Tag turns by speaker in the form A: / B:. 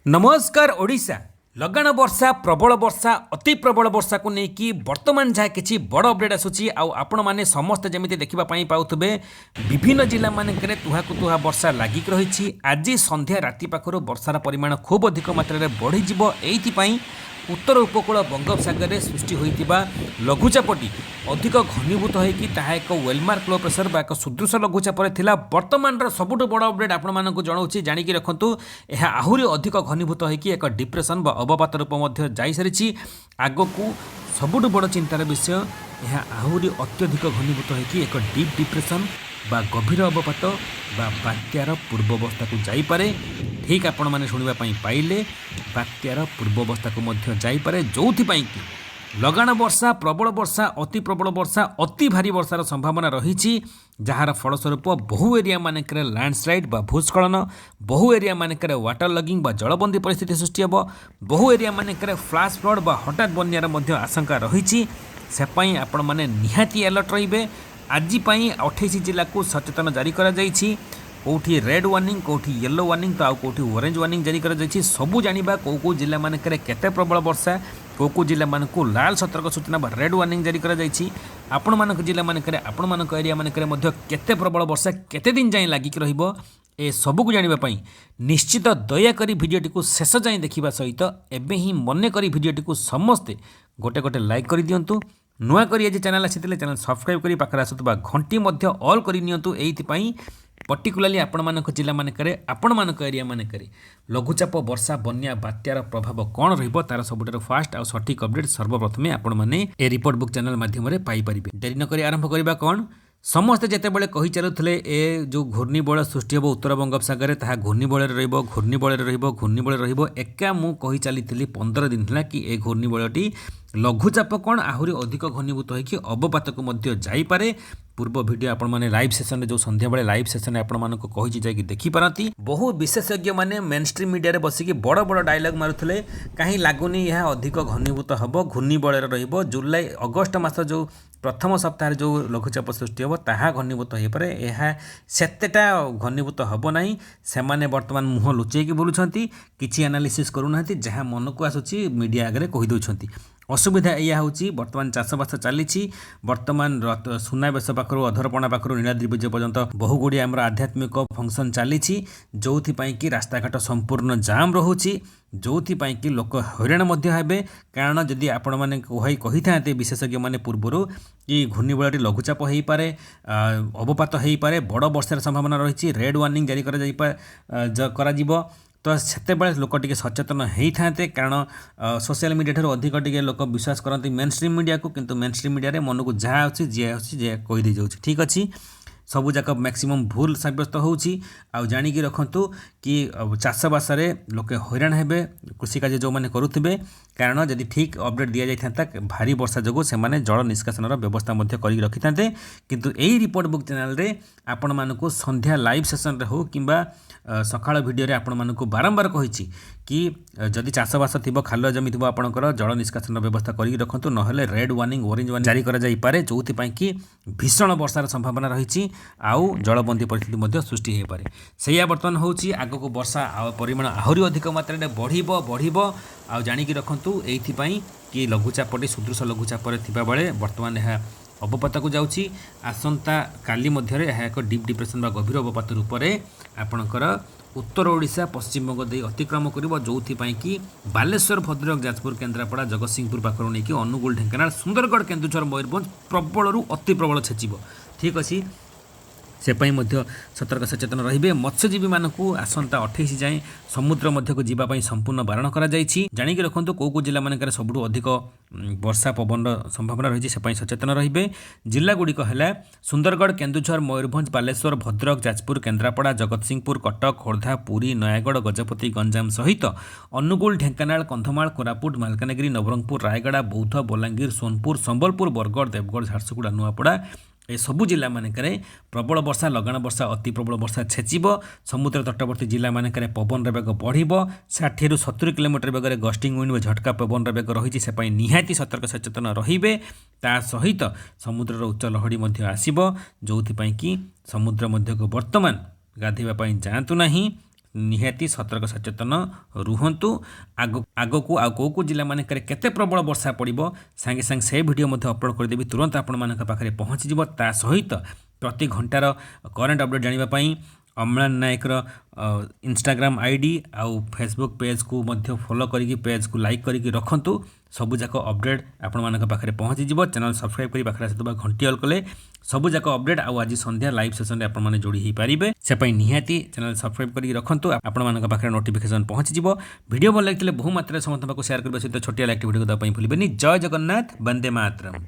A: नमस्कार ओडिशा लगाण वर्षा प्रबल वर्षा अति प्रबल वर्षा को लेकिन वर्तमान जहाँ किसी बड़ अपडेट आसूँ आपण मैंने समस्त जमी देखापी पाथे विभिन्न जिला मानक तुहाकु तुहा वर्षा लगिक रही। आज संध्या राति पाखर वर्षार परिमाण खूब अधिक मात्रा बढ़ीज ये उत्तर उपकूल बंगोपसागर में सृष्टि होता लघुचापटी अधिक घनीभूत होगी एक वेलमार्क लो प्रेसर एक सुदृश लघुचाप बर्तमान सबुठ बड़ अपडेट आपण जनाऊँ जाणिकी रखु यह आहरी अधिक घनीभूत होगी एक डिप्रेशन व अवपात रूप जा सारी आगक सबुठ बड़ चिंतार विषय यह आहरी अत्यधिक घनीभूत होगी एक डीप डिप्रेशन बा गभीर अवपात बा बात्यार पूर्वावस्था को जापे ठीक आपण मैंने शुणापी पाइले बात्यार पूर्वावस्था को जापे जो कि लगाण वर्षा प्रबल वर्षा अति प्रबल वर्षा अति भारी वर्षार संभावना रही जार फलस्वरूप बहु एरिया मानक लैंडस्लाइड बा भूस्खलन बहु एरिया मानक वाटर लगिंग बा जलबंदी परिस्थिति सृष्टि हे बहु एरिया मानक फ्लाश फ्लड बा हठात बन्यार आशंका रही सेपाई आपण मैंने निहाती अलर्ट रे आज 28 जिला को सचेतन जारी करा जाइछि कौटी रेड वार्निंग कौटी येलो वार्निंग तो कौटी ऑरेंज वार्निंग जारी करा जाइछि सबु जानिबा को जिला मानक केते प्रबल वर्षा को जिला मानक लाल सतर्क सूचना बा रेड वार्निंग जारी करा जाइछि आपण मानक जिला मानक आपण मानक एरिया मानक मध्य केते प्रबल वर्षा केते दिन जाय लागिक रहिबो ए सबु को जानिबा पई निश्चित दया करी भिडियोटी को शेष जाय देखिबा सहित एबे ही मने करी भिडियोटी को समस्ते गोटे गोटे लाइक करि दियंतु नुआ करी आज चैनल आसी चैनल सब्सक्राइब करी पाखरे आसुतबा घंटी मध्य ऑल करि नियंतु एइथिपाई पर्टिकुलाली आपण मानक जिला मानकरे आपण मानक एरिया मानकरे लघुचाप वर्षा बन्या बात्यार प्रभाव कौन रहिबो तार सबुठार फास्ट और सठिक अपडेट सर्वप्रथमे आपण माने ए रिपोर्ट बुक चैनल माध्यम रे पाई परिबे। देरी न करी आरंभ करिबा कौन समस्ते जितेबाला कही चलुले ए जो घूर्णिबल सृष्टि हे उत्तर बंगोपसागर ता घूर्णिबल घूर्णिबल घूर्णिबल एका मु कही चली 15 दिन है कि ए घूर्णिबलटी लघुचाप कौन आहरी अधिक घनीभूत होगी अवपात को जापे पूर्व वीडियो आपण मैंने लाइव सेशन जो संध्या बेले लाइव सेशन आपण मानक कही जाकि देखिपारती बहु विशेषज्ञ मैंने मेन स्ट्रीम मीडिया रे बसिकी बड़ बड़ डायलॉग मारुले कहीं लगुनि यह अधिक घनीभूत हम घूर्णिबल जुलाई अगस्ट मास जो प्रथम सप्ताह जो लघुचाप सृष्टि हे ताहा घनीभूत हो पारे यह सेतेटा घनीभूत हम ना से बर्तमान मुह लुचेकी बोलुंट किसी एनालिसिस करूना जहाँ मन को आसूँ मीडिया आगे कहीदे असुविधा या हूँ बर्तमान चाषबास चली बर्तमान सुनाबेश पाखु अधरपणा पाखु नीलाद्रि विजय पर्यंत बहुगुड़ी आम आध्यात्मिक फंक्शन चली जो कि रास्ताघाट संपूर्ण जाम रोचे जो कि लोक हैरान हे कारण जदि आपण मैंने कही था विशेषज्ञ मैंने पूर्वर कि घूर्णिबल लघुचाप हो पारे अवपात हो पारे बड़ वर्षार संभावना रही रेड वार्निंग जारी करा तो से लोक टे सचेतन होता कारण सोशल मीडिया ठार अधिक टे लोक विश्वास करते मेन स्ट्रीम मीडिया को किंतु मेन स्ट्रीम मीडिया मन को जहाँ अच्छी जी अच्छी कहीदे जाऊँ ठीक अच्छे सबूक मैक्सिमम भूल सब्यस्त होची आउ जानिकी रखंतु कि चाषबास लोके हैरान हेबे कृषि कार्य जो मैंने करुथिबे कारण जदि ठीक अपडेट दि जाइथा भारी वर्षा जो से जल निष्कासन व्यवस्था कर रखि था किंतु एई रिपोर्ट बुक चैनल रे आपण मानकु संध्या लाइव सेशन रे हो किंबा सकाळ वीडियो रे आपण मानकु बारंबार कहिछि कि जदि चाषबास थिबो खाल जमी थिबो आपणकर जल निष्कासन व्यवस्था कर रखंतु नहले रेड वार्निंग ऑरेंज वार्निंग जारी करा जाई पारे जोथि पई कि भीषण वर्षार संभावना रही आउ जलबंदी परिस्थिति सृष्टि हो पारे से बर्तमान होची आगको वर्षा परिमाण आहरी अधिक मात्रा बढ़ आउ जानिकी रखंतु एइथिपाई कि लघुचापटी सुदृश लघुचाप थिबा बेले बर्तमान यह अवपात को जाउची आसंता काली मध्य यह एक डीप डिप्रेशन बा गभीर अवपात रूप में आपणकर उत्तर ओडिशा पश्चिमबंग दे अतिक्रम कर जो कि बालेश्वर भद्रक जाजपुर केन्द्रापड़ा जगतसिंहपुर पाखर नहीं अनुगुल ढेंकानाल सुंदरगढ़ केन्दुझर मयूरभंज प्रबल अति प्रबल छेचिब ठीक अच्छे सेपाई मध्य सतर्क सचेतन रहिबे मत्स्यजीवी मानकु आसंता 28 जाए समुद्र मध्य को जीवाई संपूर्ण बारण करा जाइछि जानिकी रखंतु को जिला मानकर सबुठु अधिक वर्षा पवन संभावना रही सेपाई सचेतन रहिबे जिला गुड़िक है सुंदरगढ़ केन्दुझर मयूरभंज बालेश्वर भद्रक जाजपुर केन्द्रापड़ा जगतसिंहपुर कटक खोर्धा पुरी नयागढ़ गजपति गंजाम सहित अनुगुल ढेंकानाल कंधमाल कोरापुट मालकानगिरी नवरंगपुर रायगड़ा बौद्ध बलांगीर सोनपुर संबलपुर बरगढ़ देवगढ़ झारसुगुड़ा नुआपड़ा ए सबु जिला मानकरे प्रबल वर्षा लगाण वर्षा अति प्रबल वर्षा छेचिब समुद्र तटवर्ती जिला मानकरे पवन बेग बढ़िब 60 ରୁ 70 किलोमीटर बेगर गस्टिंग विंड में झटका पवन बेग रही से निहाती सतर्क सचेतन रहिबे ता सहित समुद्रर उच्च लहड़ी मध्य आसिब जो कि समुद्र मध्य को वर्तमान गाधेवा जातु नहीं निहाती सतर्क सचेतन रुहंतु। आगको आ को जिला मानक केते प्रबल वर्षा पड़ो सांगे सांगे से वीडियो अपलोड करदेवी तुरंत आपण मानक पाखरे पहुँची ता सहित प्रति घंटार करेन्ट अपडेट जानापी अम्लान नायकर इंस्टाग्राम आईडी आउ फेसबुक पेज को मध्य फॉलो करी पेज को लाइक करी रखंतु। सबुजाक अपडेट आपण मानक पाखरे पहुँची चैनल सब्सक्राइब करी पाखरे आसुवा घंटी ऑल कले सबुजाक अपडेट आउ आज संध्या लाइव सेशन आपण माने जोड़ी ही पारिबे से पई निहाती चैनल सब्सक्राइब करी रखंतु आपण मानक पाखरे नोटिफिकेशन पहुँची वीडियो भल लागले बहु मात्रा समस्त शेयर करबा सहित छोटिया लाइक वीडियो को दबा भूलिबेनी। जय जगन्नाथ, वंदे मातरम।